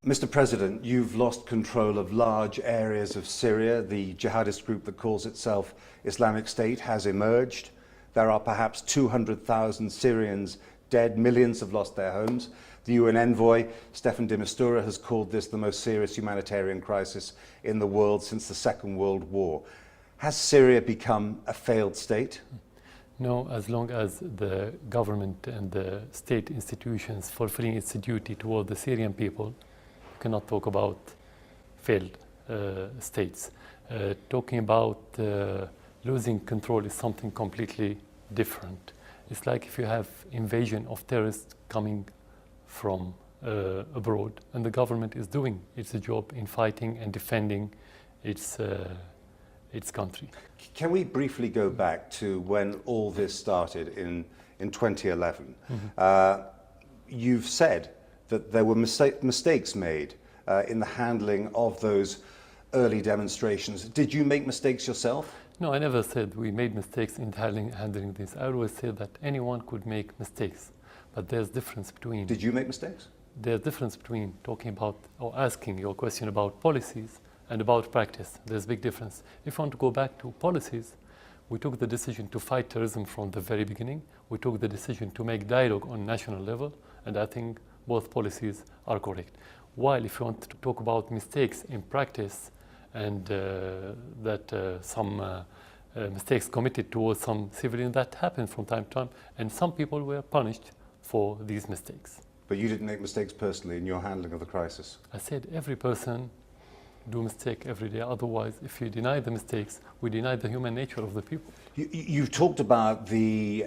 Mr. President, you've lost control of large areas of Syria. The jihadist group that calls itself Islamic State has emerged. There are perhaps 200,000 Syrians dead, millions have lost their homes. The UN envoy, Staffan de Mistura, has called this the most serious humanitarian crisis in the world since the Second World War. Has Syria become a failed state? No, as long as the government and the state institutions fulfilling its duty toward the Syrian people, cannot talk about failed states. Talking about losing control is something completely different. It's like if you have invasion of terrorists coming from abroad, and the government is doing its job in fighting and defending its country. Can we briefly go back to when all this started in 2011? Mm-hmm. You've said that there were mistakes made in the handling of those early demonstrations. Did you make mistakes yourself? No, I never said we made mistakes in handling this. I always said that anyone could make mistakes, but there's difference between... Did you make mistakes? There's difference between talking about or asking your question about policies and about practice. There's a big difference. If you want to go back to policies, we took the decision to fight terrorism from the very beginning. We took the decision to make dialogue on national level, and I think both policies are correct. While if you want to talk about mistakes in practice and some mistakes committed towards some civilians, that happens from time to time, and some people were punished for these mistakes. But you didn't make mistakes personally in your handling of the crisis? I said every person do mistake every day. Otherwise, if you deny the mistakes, we deny the human nature of the people. You've talked about the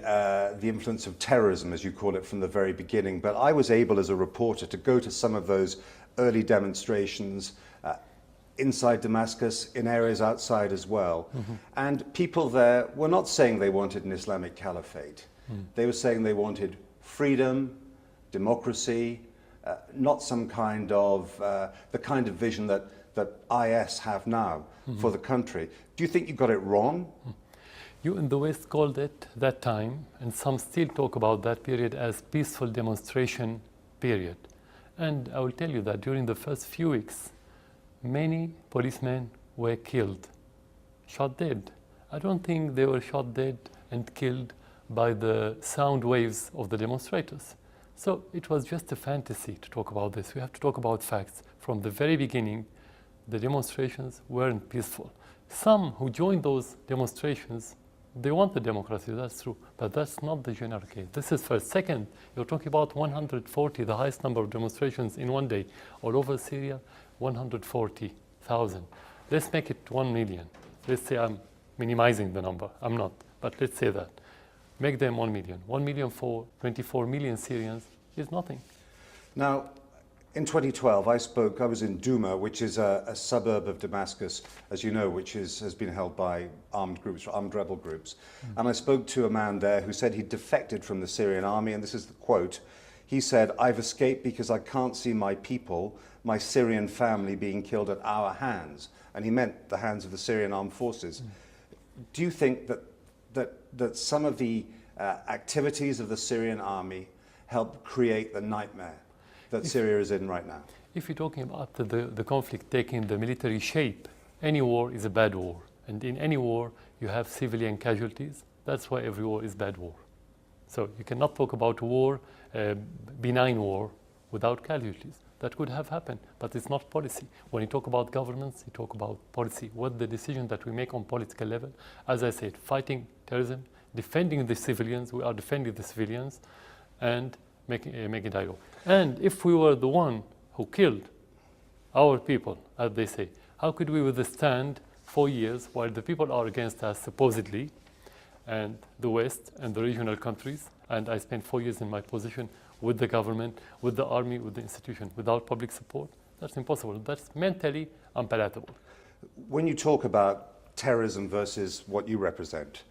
influence of terrorism, as you call it, from the very beginning, but I was able as a reporter to go to some of those early demonstrations inside Damascus, in areas outside as well. Mm-hmm. And people there were not saying they wanted an Islamic caliphate. They were saying they wanted freedom, democracy, not some kind of, the kind of vision that IS have now for the country. Do you think you got it wrong? You in the West called it that time, and some still talk about that period as peaceful demonstration period. And I will tell you that during the first few weeks, many policemen were killed, shot dead. I don't think they were shot dead and killed by the sound waves of the demonstrators. So it was just a fantasy to talk about this. We have to talk about facts. From the very beginning, the demonstrations weren't peaceful. Some who joined those demonstrations, they wanted democracy, that's true, but that's not the general case. This is first. Second, you're talking about 140, the highest number of demonstrations in one day. All over Syria, 140,000. Let's make it 1 million. Let's say I'm minimizing the number. I'm not, but let's say that. Make them 1 million. 1 million for 24 million Syrians is nothing. Now, in 2012, I was in Douma, which is a suburb of Damascus, as you know, which has been held by armed rebel groups. And I spoke to a man there who said he defected from the Syrian army, and this is the quote. He said, "I've escaped because I can't see my people, my Syrian family being killed at our hands." And he meant the hands of the Syrian armed forces. Do you think that some of the activities of the Syrian army helped create the nightmare that Syria is in right now? If you're talking about the conflict taking the military shape, any war is a bad war. And in any war, you have civilian casualties. That's why every war is bad war. So you cannot talk about war, benign war, without casualties. That could have happened, but it's not policy. When you talk about governments, you talk about policy. What the decision that we make on political level, as I said, fighting terrorism, defending the civilians, we are defending the civilians, and making dialogue. And if we were the one who killed our people, as they say, how could we withstand 4 years while the people are against us, supposedly, and the West and the regional countries? And I spent 4 years in my position with the government, with the army, with the institution, without public support. That's impossible. That's mentally unpalatable. When you talk about terrorism versus what you represent,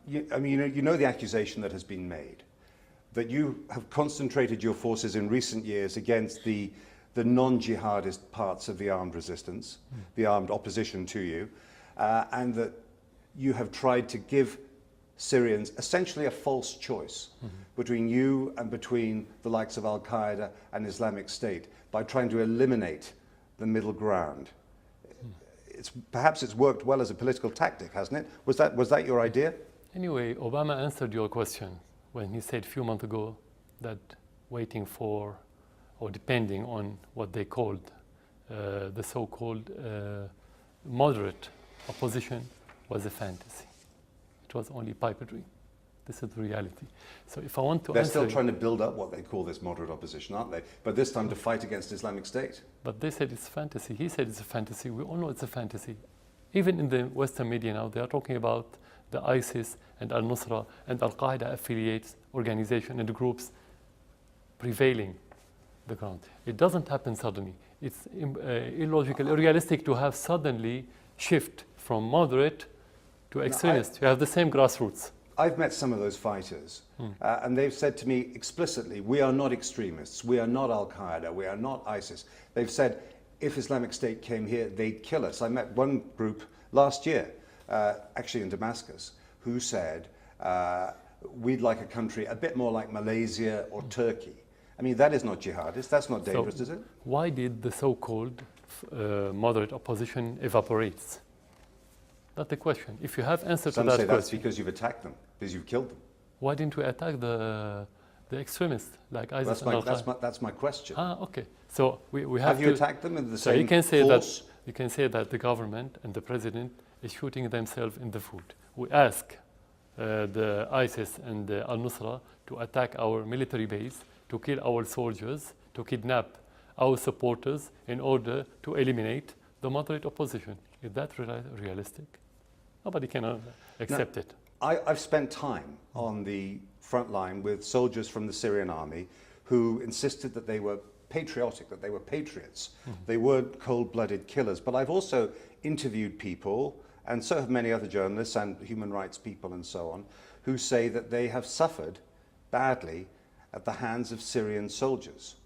you know the accusation that has been made, that you have concentrated your forces in recent years against the non-jihadist parts of the armed resistance, the armed opposition to you, and that you have tried to give Syrians essentially a false choice between you and between the likes of Al-Qaeda and Islamic State by trying to eliminate the middle ground. Perhaps it's worked well as a political tactic, hasn't it? Was that your idea? Anyway, Obama answered your question when he said a few months ago that waiting for, or depending on what they called the so-called moderate opposition was a fantasy. It was only pipe dream. This is the reality. So if I want to They're still trying to build up what they call this moderate opposition, aren't they? But this time to fight against Islamic State. But they said it's fantasy. He said it's a fantasy. We all know it's a fantasy. Even in the Western media now, they are talking about the ISIS and Al-Nusra and Al-Qaeda affiliates, organizations and groups prevailing the ground. It doesn't happen suddenly. It's illogical, unrealistic to have suddenly shift from moderate to extremist. You have the same grassroots. I've met some of those fighters, and they've said to me explicitly, we are not extremists, we are not Al-Qaeda, we are not ISIS. They've said, if Islamic State came here, they'd kill us. I met one group last year, actually in Damascus, who said, we'd like a country a bit more like Malaysia or Turkey. I mean, that is not jihadist, that's not dangerous, is it? Why did the so-called moderate opposition evaporate? That's the question. If you have answer to that question. Some say that's because you've attacked them, because you've killed them. Why didn't we attack the extremists like ISIS and Al-Qaeda? That's my question. Okay. So we have you attacked them in the so same you can say force? You can say that the government and the president is shooting themselves in the foot. We ask the ISIS and the Al-Nusra to attack our military base, to kill our soldiers, to kidnap our supporters in order to eliminate the moderate opposition. Is that realistic? Nobody can accept it. I've spent time on the front line with soldiers from the Syrian army who insisted that they were patriotic, that they were patriots. They weren't cold-blooded killers. But I've also interviewed people, and so have many other journalists and human rights people and so on, who say that they have suffered badly at the hands of Syrian soldiers.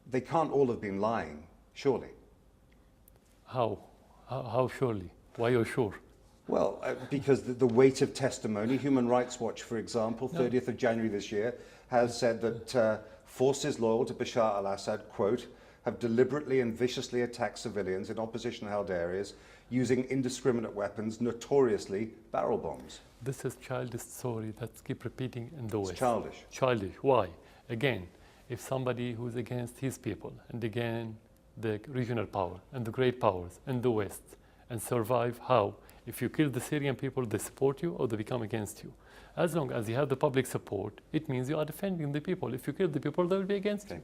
They can't all have been lying, surely. How surely? Why are you sure? Well, because the weight of testimony, Human Rights Watch, for example, 30th of January this year, has said that forces loyal to Bashar al Assad, quote, have deliberately and viciously attacked civilians in opposition-held areas using indiscriminate weapons, notoriously barrel bombs. This is childish story that keep repeating in the West. It's childish. Childish. Why? Again, if somebody who's against his people and again the regional power and the great powers in the West and survive, how? If you kill the Syrian people, they support you or they become against you. As long as you have the public support, it means you are defending the people. If you kill the people, they will be against you.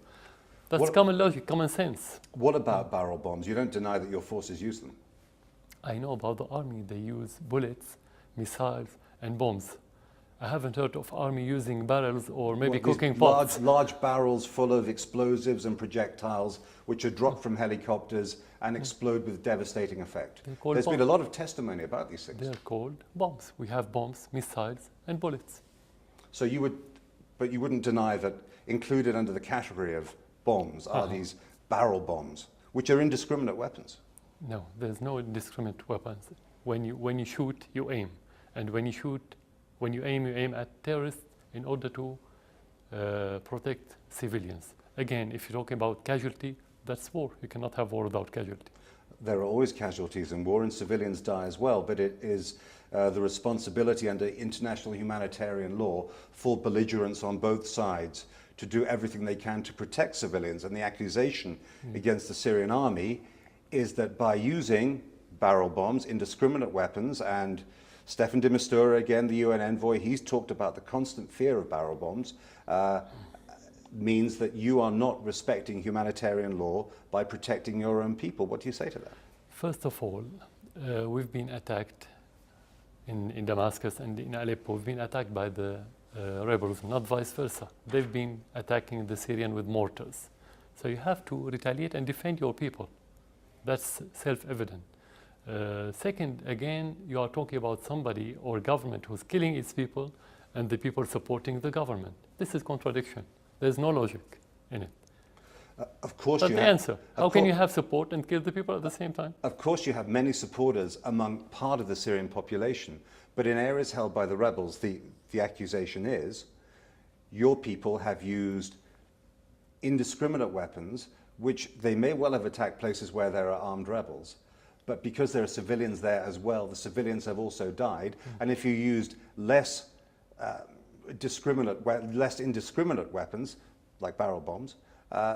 That's common logic, common sense. What about barrel bombs? You don't deny that your forces use them. I know about the army. They use bullets, missiles, and bombs. I haven't heard of army using barrels or maybe cooking pots. Large barrels full of explosives and projectiles which are dropped from helicopters and explode with devastating effect. There's been a lot of testimony about these things. They're called bombs. We have bombs, missiles, and bullets. So but you wouldn't deny that included under the category of bombs are these barrel bombs, which are indiscriminate weapons. No, there's no indiscriminate weapons. When you shoot, you aim. And when you aim at terrorists in order to protect civilians. Again, if you're talking about casualty, that's war. You cannot have war without casualty. There are always casualties in war and civilians die as well, but it is the responsibility under international humanitarian law for belligerents on both sides to do everything they can to protect civilians. And the accusation against the Syrian army is that by using barrel bombs, indiscriminate weapons, and Stefan de Mistura, again, the UN envoy, he's talked about the constant fear of barrel bombs, means that you are not respecting humanitarian law by protecting your own people. What do you say to that? First of all, we've been attacked in Damascus and in Aleppo. We've been attacked by the rebels, not vice versa. They've been attacking the Syrian with mortars. So you have to retaliate and defend your people. That's self-evident. Second, again, you are talking about somebody or government who's killing its people and the people supporting the government. This is contradiction. There's no logic in it. Of course That's you the have. answer. How can you have support and kill the people at the same time? Of course you have many supporters among part of the Syrian population, but in areas held by the rebels, the accusation is your people have used indiscriminate weapons, which they may well have attacked places where there are armed rebels, but because there are civilians there as well, the civilians have also died. And if you used less indiscriminate weapons, like barrel bombs,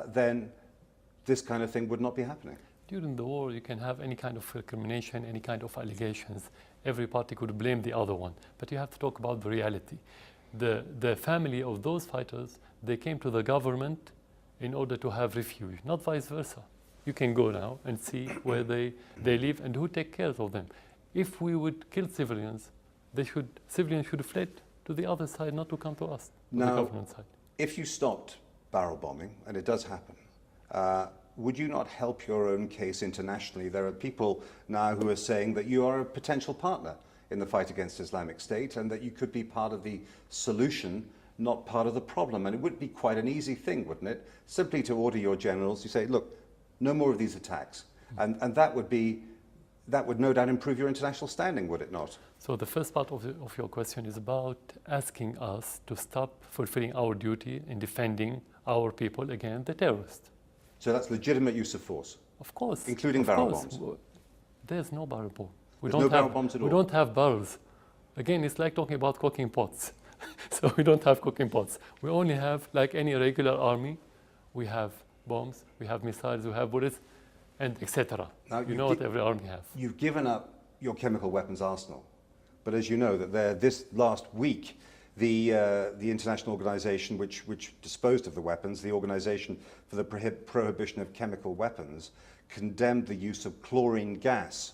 then this kind of thing would not be happening. During the war, you can have any kind of recrimination, any kind of allegations. Every party could blame the other one. But you have to talk about the reality. The family of those fighters, they came to the government in order to have refuge, not vice versa. You can go now and see where they live and who take care of them. If we would kill civilians, civilians should have fled to the other side, not to come to us, to the government side. If you stopped barrel bombing, and it does happen, would you not help your own case internationally? There are people now who are saying that you are a potential partner in the fight against Islamic State and that you could be part of the solution, not part of the problem. And it would be quite an easy thing, wouldn't it? Simply to order your generals, you say, look, no more of these attacks. And that would no doubt improve your international standing, would it not? So the first part of your question is about asking us to stop fulfilling our duty in defending our people against the terrorists. So that's legitimate use of force? Of course. Including barrel bombs? There's no barrel bomb. There's no barrel bombs at all? We don't have barrels. Again, it's like talking about cooking pots. So we don't have cooking pots. We only have, like any regular army, we have bombs, we have missiles, we have bullets, and etc. You know what every army has. You've given up your chemical weapons arsenal. But as you know, that this last week, the international organization which disposed of the weapons, the Organization for the Prohibition of Chemical Weapons, condemned the use of chlorine gas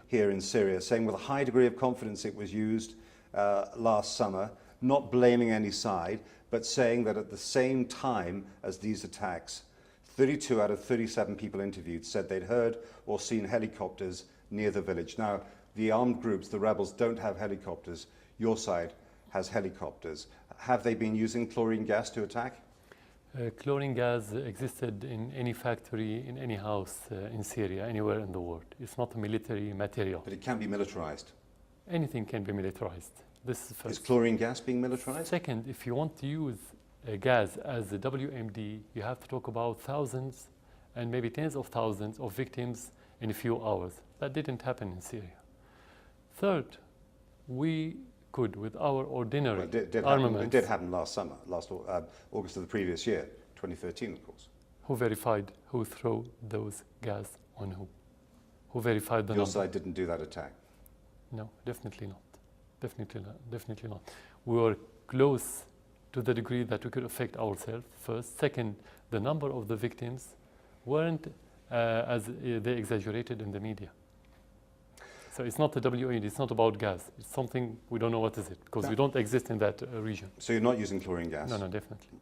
here in Syria, saying with a high degree of confidence it was used last summer, not blaming any side, but saying that at the same time as these attacks, 32 out of 37 people interviewed said they'd heard or seen helicopters near the village. Now, the armed groups, the rebels, don't have helicopters. Your side has helicopters. Have they been using chlorine gas to attack? Chlorine gas existed in any factory, in any house in Syria, anywhere in the world. It's not a military material. But it can be militarized. Anything can be militarized. This is first. Is chlorine gas being militarized? Second, if you want to use gas as a WMD, you have to talk about thousands and maybe tens of thousands of victims in a few hours. That didn't happen in Syria. Third, we could, with our ordinary armaments... It did happen last summer, last August of the previous year, 2013, of course. Who verified who threw those gas on who? Who verified the Your number? side didn't do that attack? No, definitely not. Definitely not. We were close to the degree that we could affect ourselves, first. Second, the number of the victims weren't as they exaggerated in the media. So it's not the WMD, it's not about gas. It's something we don't know what is it, because we don't exist in that region. So you're not using chlorine gas? No, definitely.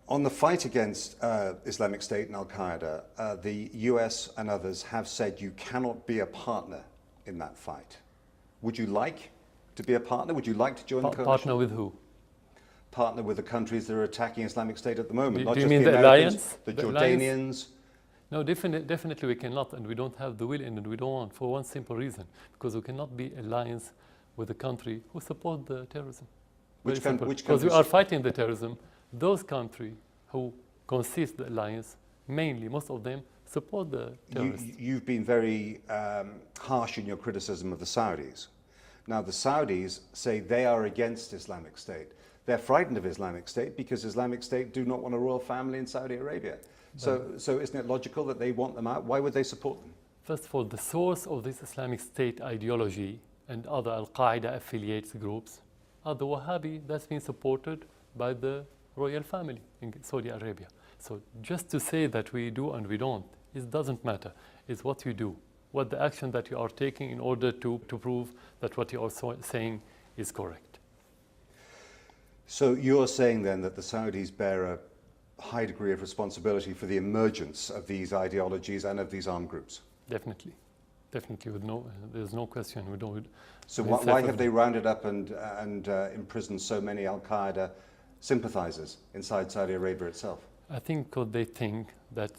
On the fight against Islamic State and Al-Qaeda, the US and others have said you cannot be a partner in that fight. Would you like to be a partner? Would you like to join the coalition? Partner with who? Partner with the countries that are attacking Islamic State at the moment. Do you mean the alliance? The Jordanians? No, definitely we cannot, and we don't have the will and we don't want, for one simple reason, because we cannot be alliance with a country who support the terrorism. Which country? Because we are fighting the terrorism. Those countries who consist the alliance, mainly, most of them, support the terrorists. You've been very harsh in your criticism of the Saudis. Now, the Saudis say they are against Islamic State. They're frightened of Islamic State because Islamic State do not want a royal family in Saudi Arabia. So isn't it logical that they want them out? Why would they support them? First of all, the source of this Islamic State ideology and other Al-Qaeda affiliates groups are the Wahhabi that's been supported by the royal family in Saudi Arabia. So just to say that we do and we don't, it doesn't matter. It's what you do, what the action that you are taking in order to prove that what you are saying is correct. So you're saying then that the Saudis bear a high degree of responsibility for the emergence of these ideologies and of these armed groups? Definitely. There's no question. So why have they rounded up and imprisoned so many Al-Qaeda sympathizers inside Saudi Arabia itself? I think because they think that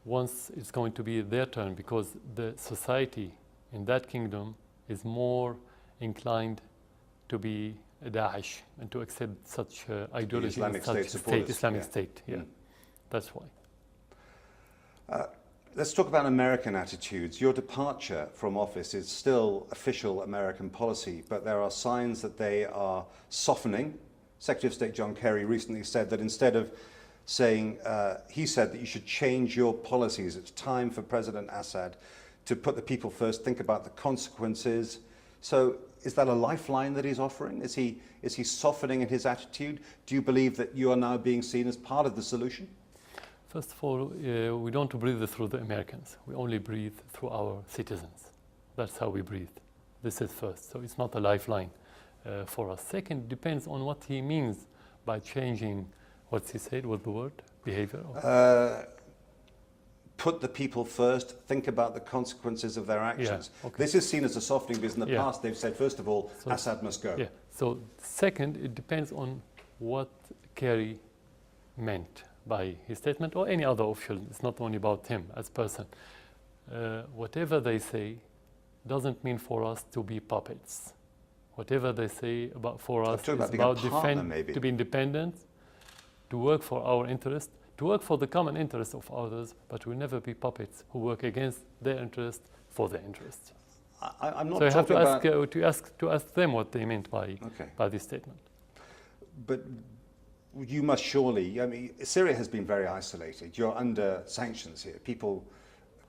once it's going to be their turn, because the society in that kingdom is more inclined to be Daesh and to accept such ideology, Islamic such State supporters, Islamic yeah. State. Yeah, that's why. Let's talk about American attitudes. Your departure from office is still official American policy, but there are signs that they are softening. Secretary of State John Kerry recently said that instead of saying, he said that you should change your policies. It's time for President Assad to put the people first, think about the consequences. So is that a lifeline that he's offering? Is he softening in his attitude? Do you believe that you are now being seen as part of the solution? First of all, we don't breathe through the Americans. We only breathe through our citizens. That's how we breathe. This is first. So it's not a lifeline for us. Second, depends on what he means by changing, what's he said, what the word? Behavior? Put the people first, think about the consequences of their actions. Yeah, okay. This is seen as a softening because in the Yeah. past they've said, first of all, So- Assad must go. Yeah. So second, it depends on what Kerry meant by his statement or any other official. It's not only about him as person. Whatever they say doesn't mean for us to be puppets. Whatever they say about for us talking is about being a about partner, maybe. to be independent, to work for our interest, to work for the common interest of others, but we'll never be puppets who work against their interest for their interest. I'm not So you have talking to about... ask them what they meant by this statement. But you must surely, I mean, Syria has been very isolated. You're under sanctions here. People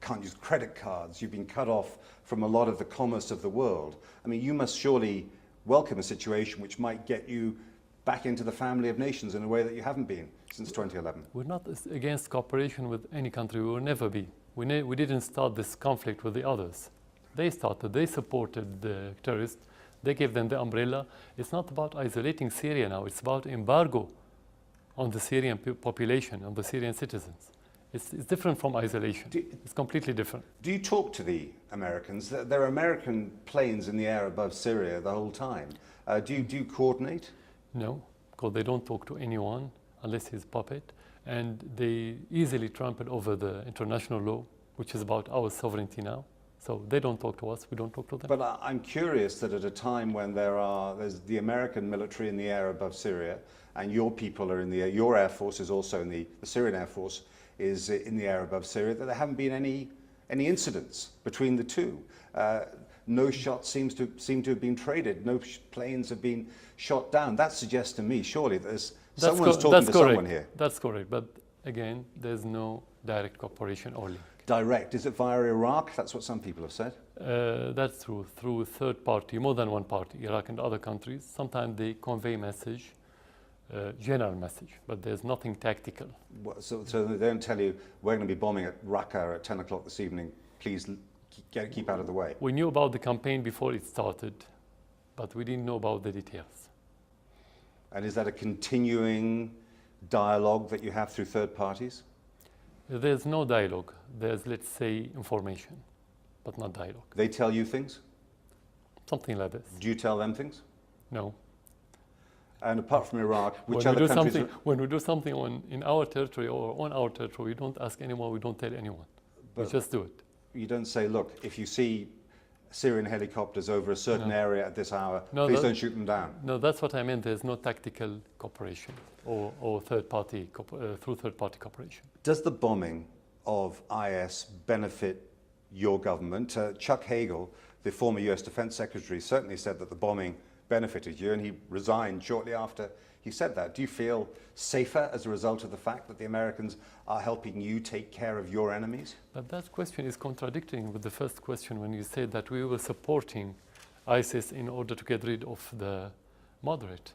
can't use credit cards. You've been cut off from a lot of the commerce of the world. I mean, you must surely welcome a situation which might get you back into the family of nations in a way that you haven't been since 2011. We're not against cooperation with any country. We will never be. We didn't start this conflict with the others. They started. They supported the terrorists. They gave them the umbrella. It's not about isolating Syria now. It's about embargo on the Syrian population, on the Syrian citizens. It's different from isolation. It's completely different. Do you talk to the Americans? There are American planes in the air above Syria the whole time. Do you coordinate? No, because they don't talk to anyone unless he's a puppet. And they easily trample over the international law, which is about our sovereignty now. So they don't talk to us, we don't talk to them. But I'm curious that at a time when there's the American military in the air above Syria, and your people are in the air, your Air Force is also in the Syrian Air Force is in the air above Syria, that there haven't been any incidents between the two. No shots seem to have been traded. No planes have been shot down. That suggests to me, surely, that someone's talking to someone here. That's correct. But again, there's no direct cooperation or link. Direct? Is it via Iraq? That's what some people have said. That's true. Through third party, more than one party, Iraq and other countries. Sometimes they convey message, general message, but there's nothing tactical. So they don't tell you, we're going to be bombing at Raqqa at 10 o'clock this evening, please keep out of the way. We knew about the campaign before it started, but we didn't know about the details. And is that a continuing dialogue that you have through third parties? There's no dialogue. There's, let's say, information, but not dialogue. They tell you things? Something like this. Do you tell them things? No. And apart from Iraq, which when other countries... When we do something in our territory or on our territory, we don't ask anyone, we don't tell anyone. We just do it. You don't say, look, if you see Syrian helicopters over a certain area at this hour, please don't shoot them down. No, that's what I meant. There's no tactical cooperation or third-party through third-party cooperation. Does the bombing of IS benefit your government? Chuck Hagel, the former US Defense Secretary, certainly said that the bombing benefited you, and he resigned shortly after he said that. Do you feel safer as a result of the fact that the Americans are helping you take care of your enemies? But that question is contradicting with the first question when you said that we were supporting ISIS in order to get rid of the moderate.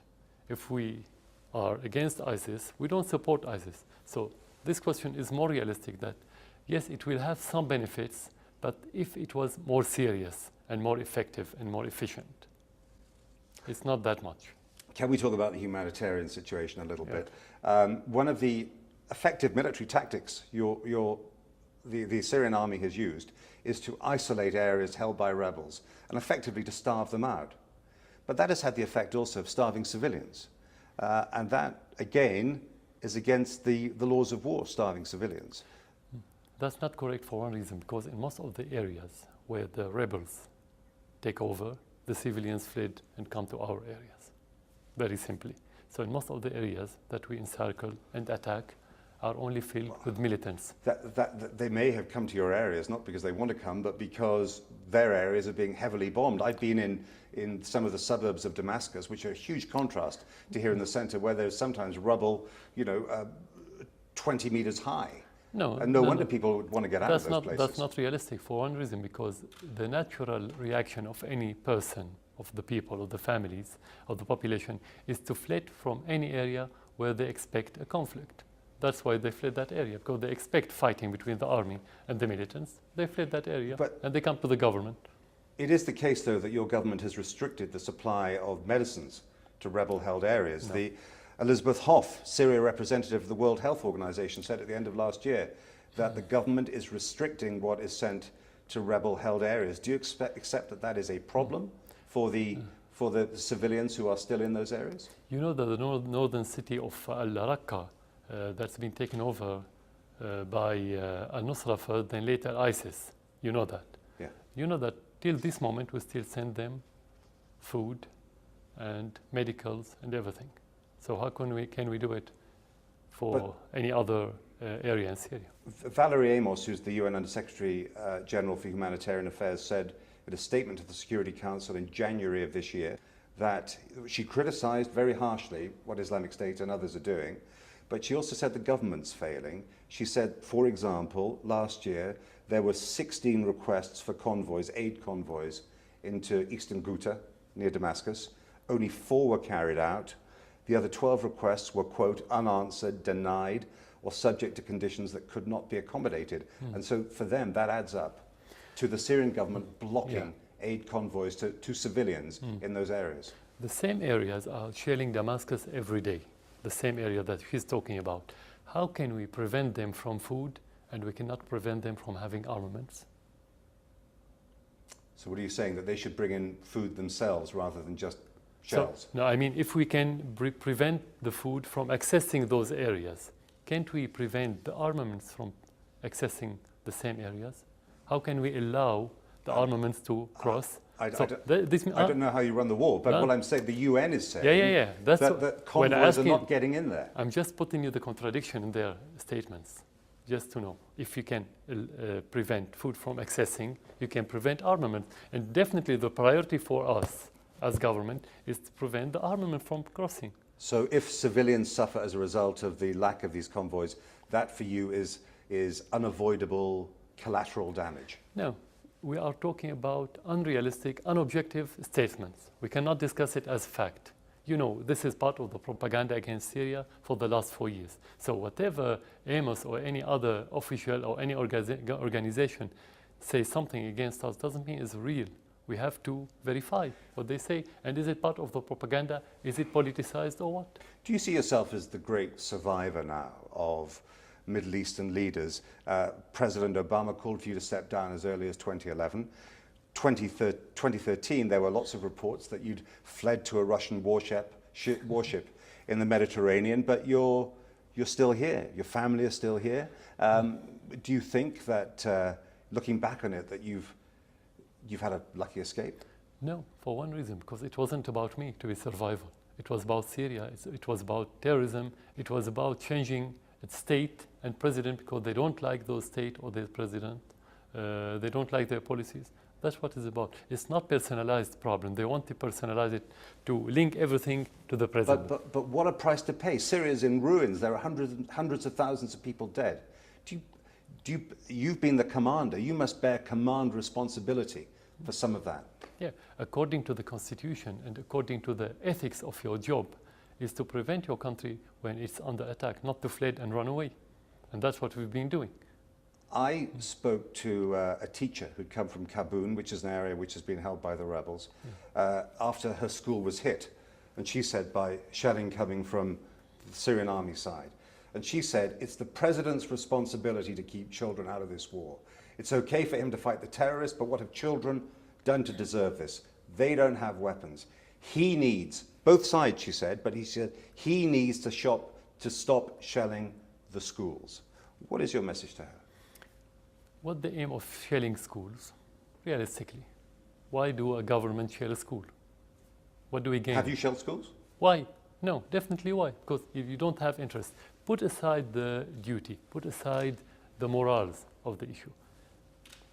If we are against ISIS, we don't support ISIS. So this question is more realistic that, yes, it will have some benefits, but if it was more serious and more effective and more efficient, it's not that much. Can we talk about the humanitarian situation a little bit? One of the effective military tactics the Syrian army has used is to isolate areas held by rebels and effectively to starve them out. But that has had the effect also of starving civilians. And that, again, is against the laws of war, starving civilians. That's not correct for one reason, because in most of the areas where the rebels take over, the civilians fled and come to our areas, very simply. So in most of the areas that we encircle and attack are only filled with militants. That they may have come to your areas, not because they want to come, but because their areas are being heavily bombed. I've been in some of the suburbs of Damascus, which are a huge contrast to here in the center, where there's sometimes rubble, 20 meters high. And no wonder people would want to get out of those places. That's not realistic for one reason, because the natural reaction of any person, of the people, of the families, of the population, is to flee from any area where they expect a conflict. That's why they fled that area, because they expect fighting between the army and the militants. They fled that area, and they come to the government. It is the case, though, that your government has restricted the supply of medicines to rebel-held areas. No. Elizabeth Hoff, Syria representative of the World Health Organization, said at the end of last year that the government is restricting what is sent to rebel-held areas. Do you accept that that is a problem for the civilians who are still in those areas? You know that the northern city of Al-Raqqa, that's been taken over by Al-Nusra first, then later ISIS. You know that. Yeah. You know that till this moment we still send them food and medicals and everything. So how can we do it for any other area in Syria? Valerie Amos, who's the UN Under-Secretary General for Humanitarian Affairs, said in a statement to the Security Council in January of this year that she criticized very harshly what Islamic State and others are doing, but she also said the government's failing. She said, for example, last year there were 16 requests for convoys, aid convoys, into eastern Ghouta near Damascus. Only 4 were carried out. The other 12 requests were, quote, unanswered, denied, or subject to conditions that could not be accommodated. And so for them, that adds up to the Syrian government blocking aid convoys to civilians in those areas. The same areas are shelling Damascus every day, the same area that he's talking about. How can we prevent them from food, and we cannot prevent them from having armaments? So what are you saying, that they should bring in food themselves rather than just shells? So, no, I mean, if we can prevent the food from accessing those areas, can't we prevent the armaments from accessing the same areas? How can we allow the armaments to cross? I don't know how you run the war, but what I'm saying, the UN is saying that convoys are not getting in there. I'm just putting you the contradiction in their statements, just to know. If you can prevent food from accessing, you can prevent armament. And definitely the priority for us as government is to prevent the armament from crossing. So if civilians suffer as a result of the lack of these convoys, that for you is unavoidable collateral damage? No. We are talking about unrealistic, unobjective statements. We cannot discuss it as fact. You know, this is part of the propaganda against Syria for the last 4 years. So whatever Amos or any other official or any organization say something against us doesn't mean it's real. We have to verify what they say. And is it part of the propaganda? Is it politicized or what? Do you see yourself as the great survivor now of Middle Eastern leaders? President Obama called for you to step down as early as 2011. 2013, there were lots of reports that you'd fled to a Russian warship in the Mediterranean, but you're still here. Your family is still here. Do you think that, looking back on it, that you've had a lucky escape? No, for one reason, because it wasn't about me to be survival. It was about Syria. It was about terrorism. It was about changing its state and president because they don't like those state or their president. They don't like their policies. That's what it's about. It's not personalized problem. They want to personalize it to link everything to the president. But what a price to pay. Syria's in ruins. There are hundreds of thousands of people dead. You've been the commander. You must bear command responsibility for some of that. Yeah, according to the constitution and according to the ethics of your job, is to prevent your country when it's under attack, not to flee and run away. And that's what we've been doing. I spoke to a teacher who'd come from Kabul, which is an area which has been held by the rebels, after her school was hit. And she said, by shelling coming from the Syrian army side. And she said, it's the president's responsibility to keep children out of this war. It's okay for him to fight the terrorists, but what have children done to deserve this? They don't have weapons. He needs, both sides, she said, but he said he needs to to stop shelling the schools. What is your message to her? What's the aim of shelling schools, realistically? Why do a government shell a school? What do we gain? Have you shelled schools? Why? No, definitely why? Because if you don't have interest, put aside the duty, put aside the morals of the issue.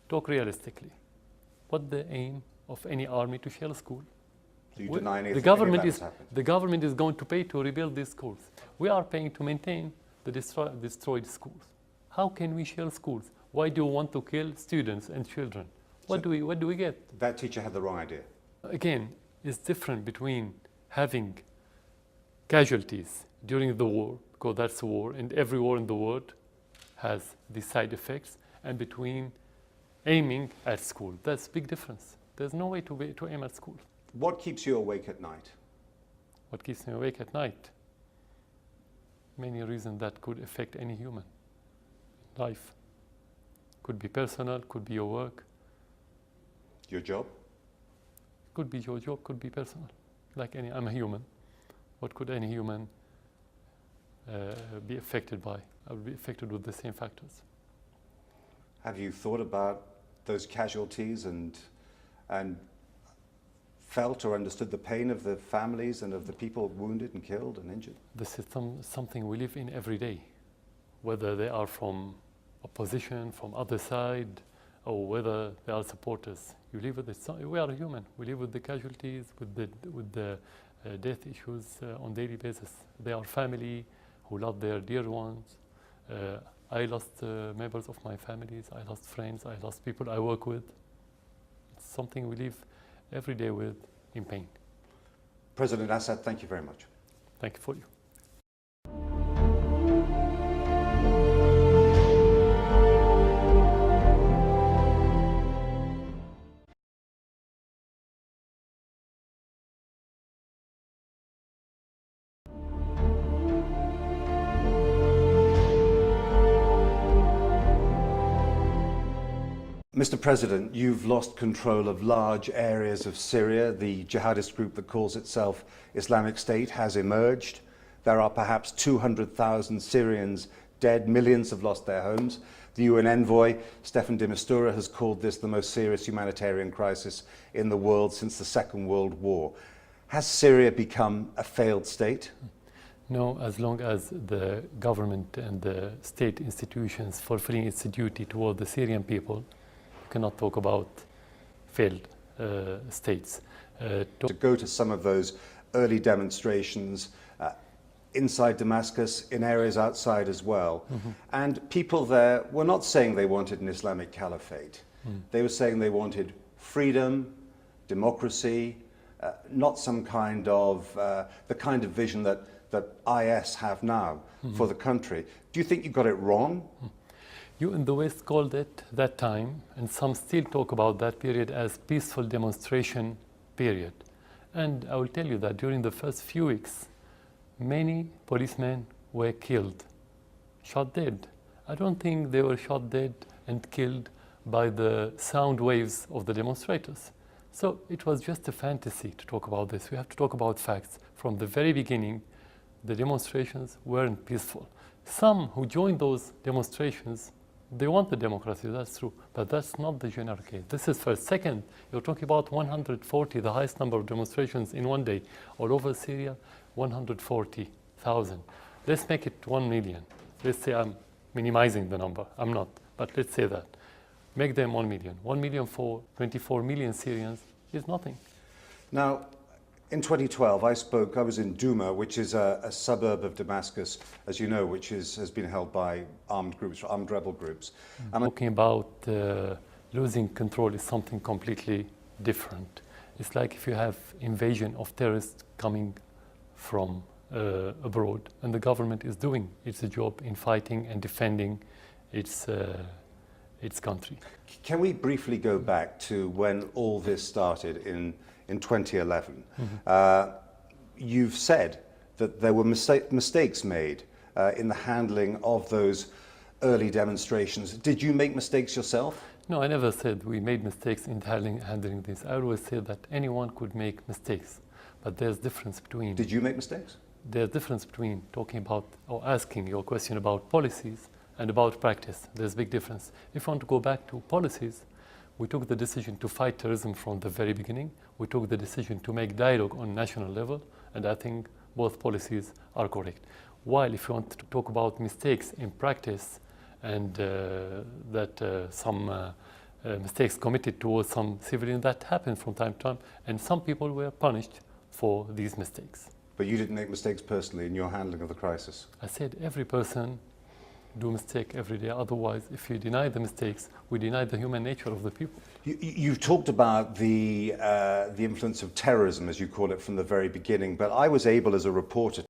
Talk realistically. What's the aim of any army to shell a school? Do you deny anything? The government is going to pay to rebuild these schools. We are paying to maintain the destroyed schools. How can we shell schools? Why do you want to kill students and children? What do we get? That teacher had the wrong idea. Again, it's different between having casualties during the war, because that's a war, and every war in the world has these side effects, and between aiming at school. That's a big difference. There's no way to aim at school. What keeps you awake at night? What keeps me awake at night? Many reasons that could affect any human life. Could be personal, could be your work. Your job? Could be your job, could be personal. Like I'm a human. What could any human be affected by? I would be affected with the same factors. Have you thought about those casualties and felt or understood the pain of the families and of the people wounded and killed and injured? This is something we live in every day, whether they are from opposition, from other side, or whether they are supporters. You live with it. We are human. We live with the casualties, with the death issues on daily basis. They are family who love their dear ones. I lost members of my families. I lost friends. I lost people I work with. It's something we live every day with in pain. President Assad, thank you very much. Thank you for you. Mr. President, you've lost control of large areas of Syria. The jihadist group that calls itself Islamic State has emerged. There are perhaps 200,000 Syrians dead. Millions have lost their homes. The UN envoy, Staffan de Mistura, has called this the most serious humanitarian crisis in the world since the Second World War. Has Syria become a failed state? No, as long as the government and the state institutions fulfilling its duty toward the Syrian people, cannot talk about failed states. To go to some of those early demonstrations inside Damascus, in areas outside as well. And people there were not saying they wanted an Islamic caliphate. They were saying they wanted freedom, democracy, not some kind of, the kind of vision that IS have now for the country. Do you think you got it wrong? You in the West called it that time, and some still talk about that period as peaceful demonstration period. And I will tell you that during the first few weeks, many policemen were killed, shot dead. I don't think they were shot dead and killed by the sound waves of the demonstrators. So it was just a fantasy to talk about this. We have to talk about facts. From the very beginning, the demonstrations weren't peaceful. Some who joined those demonstrations, they wanted democracy, that's true, but that's not the general case. This is first. Second, you're talking about 140, the highest number of demonstrations in one day. All over Syria, 140,000. Let's make it 1 million. Let's say I'm minimizing the number. I'm not, but let's say that. Make them 1 million. 1 million for 24 million Syrians is nothing. Now, in 2012, I was in Douma, which is a suburb of Damascus, as you know, which has been held by armed rebel groups. And talking about losing control is something completely different. It's like if you have invasion of terrorists coming from abroad, and the government is doing its job in fighting and defending its country. Can we briefly go back to when all this started in 2011? You've said that there were mistakes made in the handling of those early demonstrations. Did you make mistakes yourself? No, I never said we made mistakes in handling this. I always said that anyone could make mistakes, but there's difference between... Did you make mistakes? there's a difference between talking about or asking your question about policies and about practice. There's a big difference. If you want to go back to policies, we took the decision to fight terrorism from the very beginning. We took the decision to make dialogue on national level, and I think both policies are correct. While if you want to talk about mistakes in practice and some mistakes committed towards some civilians, that happens from time to time, and some people were punished for these mistakes. But you didn't make mistakes personally in your handling of the crisis. I said every person do mistake every day. Otherwise, if you deny the mistakes, we deny the human nature of the people. You've talked about the influence of terrorism, as you call it, from the very beginning, but I was able as a reporter